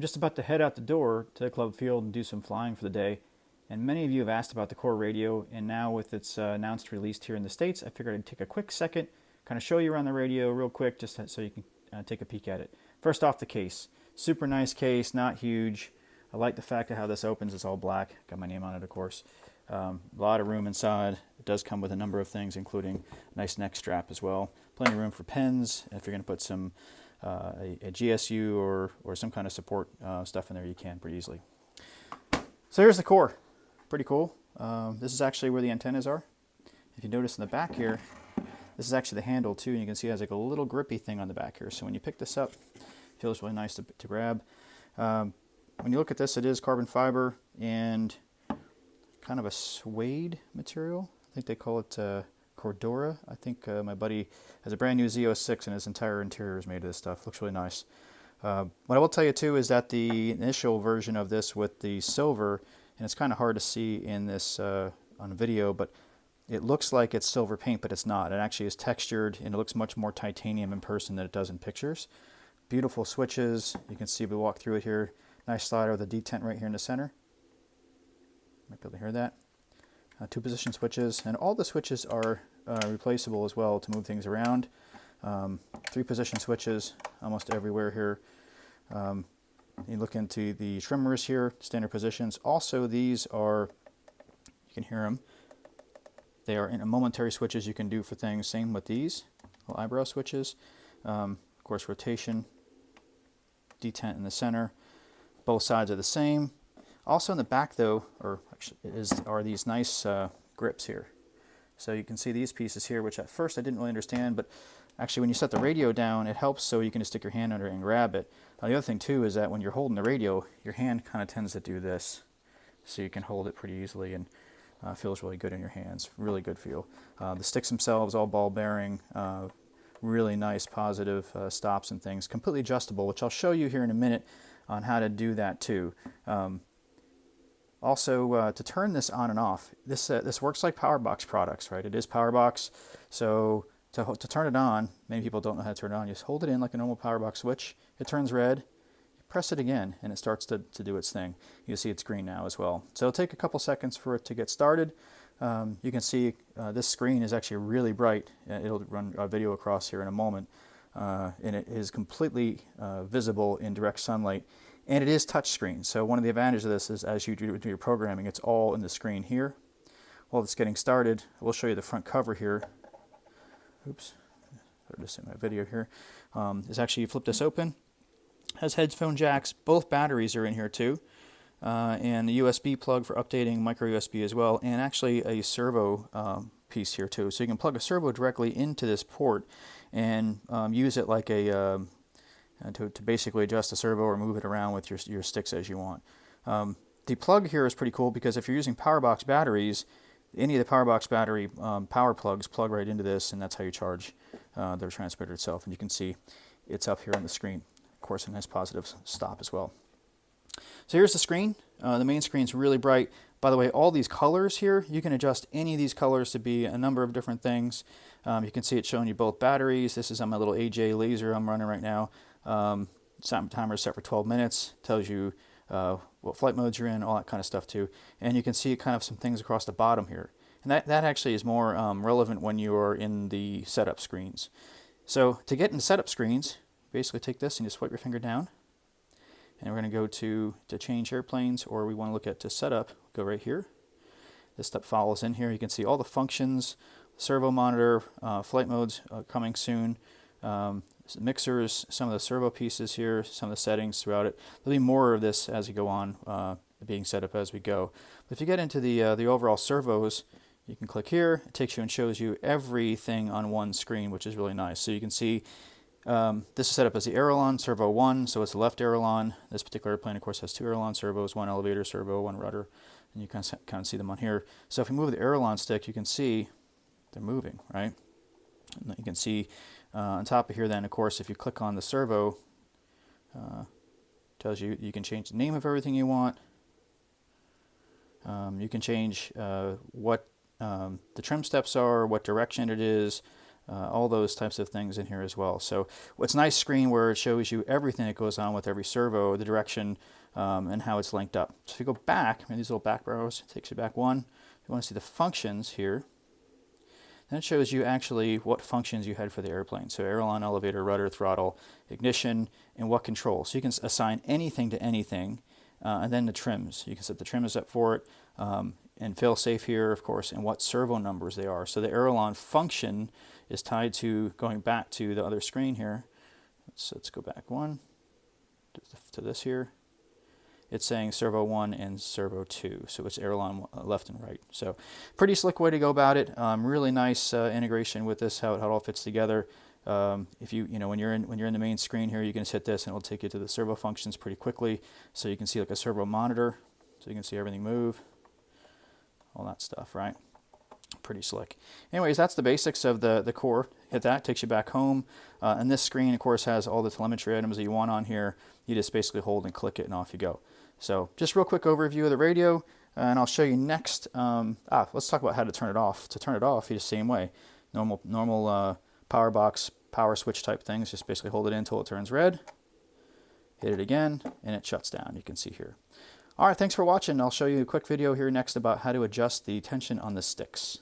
just about to head out the door to the club field and do some flying for the day. And many of you have asked about the Core radio, and now with its announced release here in the States, I figured I'd take a quick second, kind of show you around the radio real quick, just so you can take a peek at it. First off, the case. Super nice case, not huge. I like the fact of how this opens. It's all black. Got my name on it, of course. A lot of room inside. It does come with a number of things, including a nice neck strap as well. Plenty of room for pens. If you're going to put some a GSU or some kind of support stuff in there, you can pretty easily. So here's the core. Pretty cool. This is actually where the antennas are. If you notice in the back here, this is actually the handle too, and you can see it has like a little grippy thing on the back here. So when you pick this up, it feels really nice to grab. When you look at this, it is carbon fiber and kind of a suede material. I think they call it Cordura. I think my buddy has a brand new Z06 and his entire interior is made of this stuff. Looks really nice. What I will tell you too is that the initial version of this with the silver, and it's kind of hard to see in this on video, but it looks like it's silver paint, but it's not. It actually is textured, and it looks much more titanium in person than it does in pictures. Beautiful switches. You can see we walk through it here. Nice slider with a detent right here in the center. Might be able to hear that. 2 position switches, and all the switches are replaceable as well to move things around. 3 position switches almost everywhere here. You look into the trimmers here, standard positions. Also, these are, you can hear them, they are in a momentary switches you can do for things. Same with these little eyebrow switches. Of course, rotation, detent in the center. Both sides are the same. Also in the back though, are these nice grips here. So you can see these pieces here, which at first I didn't really understand, but actually when you set the radio down, it helps so you can just stick your hand under it and grab it. Now, the other thing too is that when you're holding the radio, your hand kind of tends to do this. So you can hold it pretty easily, and feels really good in your hands. Really good feel. The sticks themselves, all ball bearing, really nice positive stops and things. Completely adjustable, which I'll show you here in a minute on how to do that too. Also, to turn this on and off, this works like PowerBox products, right? It is PowerBox, so to turn it on, many people don't know how to turn it on. You just hold it in like a normal PowerBox switch. It turns red. You press it again, and it starts to do its thing. You see it's green now as well. So it'll take a couple seconds for it to get started. You can see this screen is actually really bright. It'll run a video across here in a moment, and it is completely visible in direct sunlight. And it is touchscreen, so one of the advantages of this is as you do your programming, it's all in the screen here. While it's getting started, we'll show you the front cover here. Oops, put this in my video here. Is actually, you flip this open, has headphone jacks, both batteries are in here too, and the USB plug for updating, micro USB as well, and actually a servo piece here too. So you can plug a servo directly into this port and use it like a to basically adjust the servo or move it around with your sticks as you want. The plug here is pretty cool because if you're using PowerBox batteries, any of the PowerBox battery power plugs plug right into this, and that's how you charge the transmitter itself. And you can see it's up here on the screen. Of course, a nice positive stop as well. So here's the screen. The main screen's really bright. By the way, all these colors here, you can adjust any of these colors to be a number of different things. You can see it showing you both batteries. This is on my little AJ laser I'm running right now. Timer set for 12 minutes. Tells you what flight modes you're in, all that kind of stuff too. And you can see kind of some things across the bottom here. And that actually is more relevant when you are in the setup screens. So to get into setup screens, basically take this and just swipe your finger down. And we're going to go to change airplanes, or we want to look at to setup, go right here. This stuff follows in here. You can see all the functions, servo monitor, flight modes coming soon, mixers, some of the servo pieces here, some of the settings throughout it. There'll be more of this as we go on, being set up as we go. But if you get into the overall servos, you can click here. It takes you and shows you everything on one screen, which is really nice. So you can see this is set up as the aileron, servo 1, so it's the left aileron. This particular airplane, of course, has 2 aileron servos, 1 elevator servo, 1 rudder, and you kind of see them on here. So if you move the aileron stick, you can see they're moving, right? And you can see on top of here then, of course, if you click on the servo, tells you you can change the name of everything you want. You can change what the trim steps are, what direction it is, all those types of things in here as well. So it's a nice screen where it shows you everything that goes on with every servo, the direction, and how it's linked up. So if you go back, these little back arrows, it takes you back one. If you want to see the functions here, then it shows you actually what functions you had for the airplane. So aileron, elevator, rudder, throttle, ignition, and what control. So you can assign anything to anything, and then the trims. You can set the trims up for it, and fail safe here, of course, and what servo numbers they are. So the aileron function is tied to, going back to the other screen here. Let's go back one to this here. It's saying servo 1 and servo 2, so it's aileron left and right. So pretty slick way to go about it. Really nice integration with this, how it all fits together. If when you're in the main screen here, you can just hit this and it'll take you to the servo functions pretty quickly. So you can see like a servo monitor, so you can see everything move, all that stuff, right? Pretty slick. Anyways, that's the basics of the core. Hit that, takes you back home. And this screen, of course, has all the telemetry items that you want on here. You just basically hold and click it and off you go. So just real quick overview of the radio, and I'll show you next. Let's talk about how to turn it off. To turn it off, you just same way. Normal PowerBox power switch type things. Just basically hold it in until it turns red. Hit it again, and it shuts down. You can see here. All right, thanks for watching. I'll show you a quick video here next about how to adjust the tension on the sticks.